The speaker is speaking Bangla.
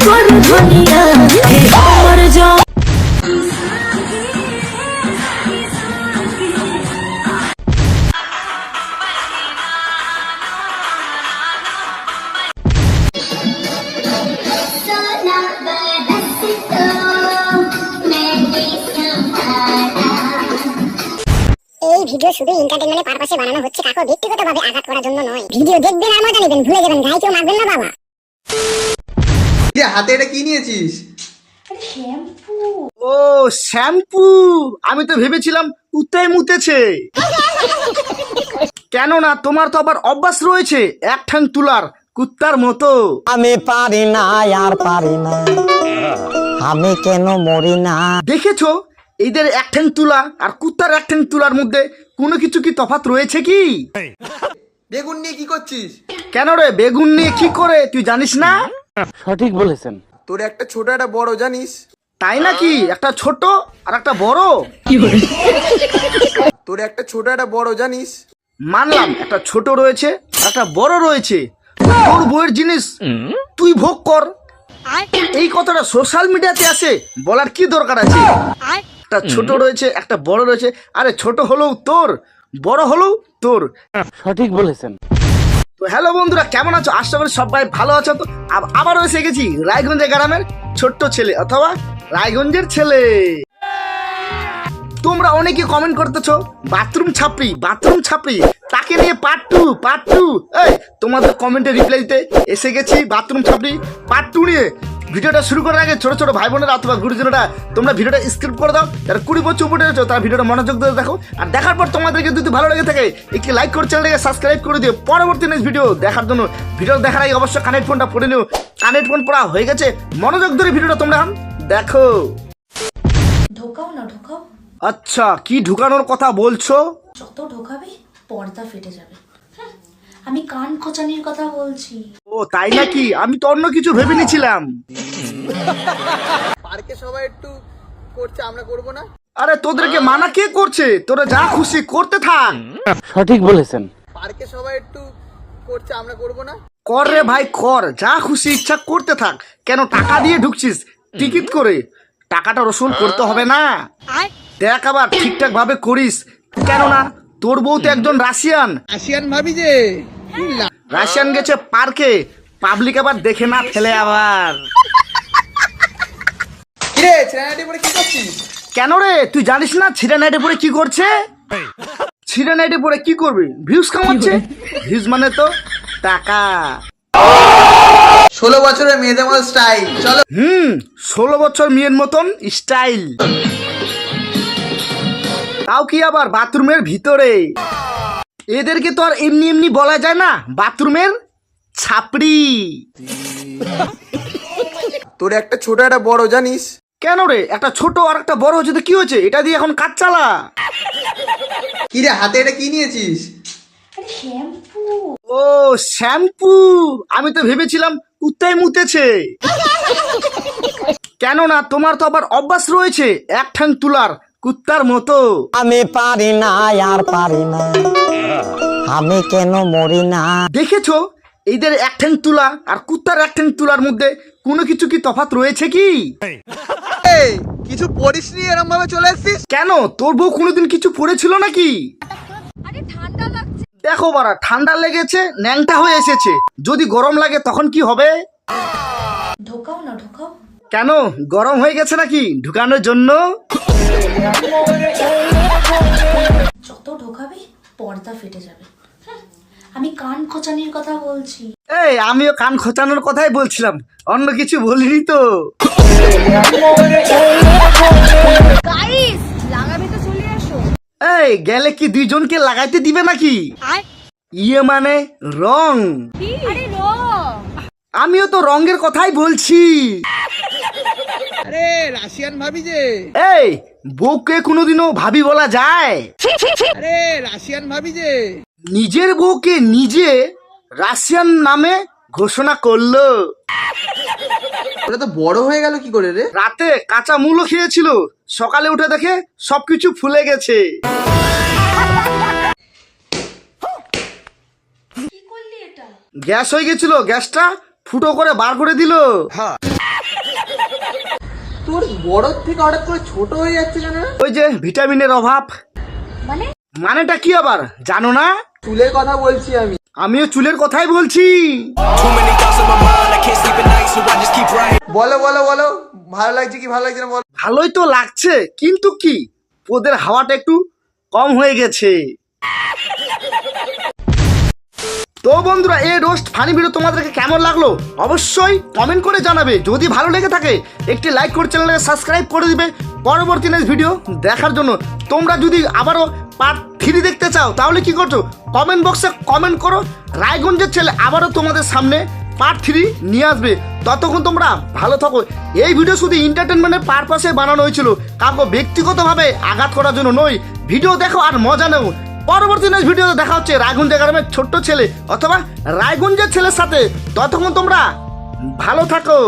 এই ভিডিও শুধু এন্টারটেইনমেন্টের পারপাসে বানানো হচ্ছে, কাকো ব্যক্তিগতভাবে আঘাত করার জন্য নয়। ভিডিও দেখবেন আর মজা নেবেন, ভুলে যাবেন, গায়ে কেউ মারবেন না বাবা। কি হাতে এটা কি নিয়েছিস? শ্যাম্পু। ও শ্যাম্পু, আমি তো ভেবেছিলাম কুত্তায় মুতেছে। কেননা তোমার তো আবার অভ্যাস রয়েছে এক ঠ্যাং তুলার কুত্তার মতো। আমি পারি না আর পারি না, আমি কেন মরি না। দেখেছো এদের এক ঠ্যাং তুলা আর কুত্তার এক ঠ্যাং তুলার মধ্যে কোনো কিছু কি তফাৎ রয়েছে কি? বেগুন নিয়ে কি করছিস? কেন রে বেগুন নিয়ে কি করে তুই জানিস না? সঠিক বলেছেন। তোর একটা ছোট একটা বড় জানিস? তাই নাকি? একটা ছোট আর একটা বড়? তোর একটা ছোট একটা বড় জানিস? মানলাম একটা ছোট রয়েছে আর একটা বড় রয়েছে, তোর বইয়ের জিনিস তুই ভোগ কর। এই কথাটা সোশ্যাল মিডিয়াতে আসে বলার কি দরকার আছে? একটা ছোট রয়েছে একটা বড় রয়েছে, আরে ছোট হলেও তোর, বড় হলেও তোর। সঠিক বলেছেন। তো হ্যালো বন্ধুরা, কেমন আছো? আশা করি সবাই ভালো আছো। তো আবারও এসে গেছি রায়গঞ্জের গ্রামের ছোট্ট ছেলে অথবা রায়গঞ্জের ছেলে। তোমরা অনেকে কমেন্ট করতেছো বাথরুম ছাপড়ি তাকে নিয়ে পার্ট টু। এই তোমাদের কমেন্টে রিপ্লাই দিতে এসে গেছি বাথরুম ছাপড়ি পার্ট 2 নিয়ে। ভিডিওটা শুরু করার আগে ছোট ছোট ভাই বোনেরা অথবা গুরুজনেরা তোমরা ভিডিওটা স্কিপ করে দাও। যারা 20 বছর উপরে রয়েছে তারা ভিডিওটা মনোযোগ দিয়ে দেখো, আর দেখার পর তোমাদেরকে যদি ভালো লেগে থাকে একটি লাইক করে চ্যানেলটাকে সাবস্ক্রাইব করে দিও। পরবর্তী নেক্সট ভিডিও দেখার জন্য ভিডিও দেখার আগে অবশ্যই কানেক্ট ফোনটা পড়ে নিও। কানেক্ট ফোন পড়া হয়ে গেছে, মনোযোগ ধরে ভিডিওটা তোমরা দেখো। ঢোকাও না, ঢোকাও। আচ্ছা, কি ঢুকানোর কথা বলছো? যত ঢোকাবে পর্দা ফেটে যাবে। আমি কান খোঁচানির কথা বলছি। ও তাই নাকি? আমি তো অন্য কিছু ভেবে নিয়েছিলাম। পার্কে সবাই একটু করছে, আমরা করব না? আরে তোদেরকে মানা কে করছে? তোরা যা খুশি করতে থাক। সঠিক বলেছেন। পার্কে সবাই একটু করছে, আমরা করব না? কর রে ভাই কর, যা খুশি ইচ্ছা করতে থাক। কেন টাকা দিয়ে ঢুকছিস টিকিট করে? টাকাটা রসুল করতে হবে না? দেখ আবার ঠিকঠাক ভাবে করিস, কেননা তোর বউ তো একজন রাশিয়ান ভাবি যে রাশিয়ান গেছে পার্কে, পাবলিক আবার দেখে না ফেলে আবার। কিরে ছেলেটি পরে কি করছিস? কেন রে তুই জানিস না ছিঁড়া নাইটে পরে কি করছে? ছিঁড়া নাইটে পরে কি করবে? ভিউজ কামাচ্ছে। ভিউজ মানে তো টাকা। 16 বছরের মেয়েদের মতো স্টাইল। চলো 16 বছর মেয়ের মতন স্টাইল, তাও কি আবার বাথরুমের ভিতরে। এদেরকে তো আর এমনি এমনি বলা যায় না বাথরুমের ছাপড়ি। তোর একটা ছোট একটা বড় জানিস? কেন রে একটা ছোট আর একটা বড় হচ্ছে তো কি হয়েছে? এটা দিয়ে এখন কাজ চালা। কি রে হাতে এটা কি নিয়েছিস? শ্যাম্পু। ও শ্যাম্পু, আমি তো ভেবেছিলাম কুত্তায় মুতেছে। কেননা তোমার তো আবার অভ্যাস রয়েছে এক ঠ্যাং তুলার কুত্তার মতো। আমি পারি না আর পারি না, আমি কেন মরি না। দেখেছো এদের এক ঠ্যাং তুলা আর কুত্তার এক ঠ্যাং তুলার মধ্যে কোনো কিছু কি তফাৎ রয়েছে কি? এই কিছু পরিশ্রী এরকম ভাবে চলে এসেছিস কেন তোর বউ কোনোদিন কিছু পড়েছিল নাকি? দেখো বাড়া, ঠান্ডা লেগেছে ন্যাংটা হয়ে এসেছে, যদি গরম লাগে তখন কি হবে? ঢোকাও না, ঢোকাও। কেন গরম হয়ে গেছে নাকি ঢুকানোর জন্য? যত ঢোকাবে পর্দা ফেটে যাবে। আমি কান খোঁচানির কথা বলছি। এই আমিও কান খোঁচানোর কথাই বলছিলাম, অন্য কিছু বলিনি তো। গাইস লাগাবে তো চলে আসো। এই গেলে কি দুইজনকে লাগাইতে দিবে নাকি? ইয়ে মানে রং। আরে রং। আমিও তো রঙের কথাই বলছি। আরে রাশিয়ান ভাবি যে এই বউকে কোনোদিনও ভাবি বলা যায়? আরে রাশিয়ান ভাবি যে নিজের বউকে নিজে রাশিয়ান নামে ঘোষণা করলো। ওটা তো বড় হয়ে গেল কি করে রে? রাতে কাঁচা মূলো খেয়েছিল, সকালে উঠে দেখে সবকিছু ফুলে গেছে। কি করলি এটা? গ্যাস হয়ে গেছিল, গ্যাসটা ফুটো করে বার করে দিল। তোর বড় থেকে হঠাৎ করে ছোট হয়ে যাচ্ছে কেন রে? ওই যে ভিটামিনের অভাব। মানে মানেটা কি আবার জানো না? চুলের কথা বলছি আমি। আমিও চুলের কথাই বলছি। বলো বলো বলো, ভালো লাগছে কি ভালো লাগছে না বলো। ভালোই তো লাগছে, কিন্তু কি ওদের হাওয়াটা একটু কম হয়ে গেছে। তো বন্ধুরা, এই রোস্ট ফানি ভিডিও তোমাদেরকে কেমন লাগলো অবশ্যই কমেন্ট করে জানাবে। যদি ভালো লেগে থাকে একটি লাইক করে চ্যানেলকে সাবস্ক্রাইব করে দিবে পরবর্তী নেক্সট ভিডিও দেখার জন্য। তোমরা যদি আবারও পার্ট 3 দেখতে চাও তাহলে কি করছো, কমেন্ট বক্সে কমেন্ট করো। রায়গঞ্জের ছেলে আবারও তোমাদের সামনে পার্ট 3 নিয়ে আসবে। ততক্ষণ তোমরা ভালো থাকো। এই ভিডিও শুধু এন্টারটেনমেন্টের পারপাসে বানানো হয়েছিল, কাউকে ব্যক্তিগতভাবে আঘাত করার জন্য নয়। ভিডিও দেখো আর মজা নেও। পরবর্তী নেক্সট ভিডিওতে দেখা হচ্ছে রায়গঞ্জ গ্রামের ছোট্ট ছেলে অথবা রায়গঞ্জের ছেলের সাথে। ততক্ষণ তোমরা ভালো থাকো।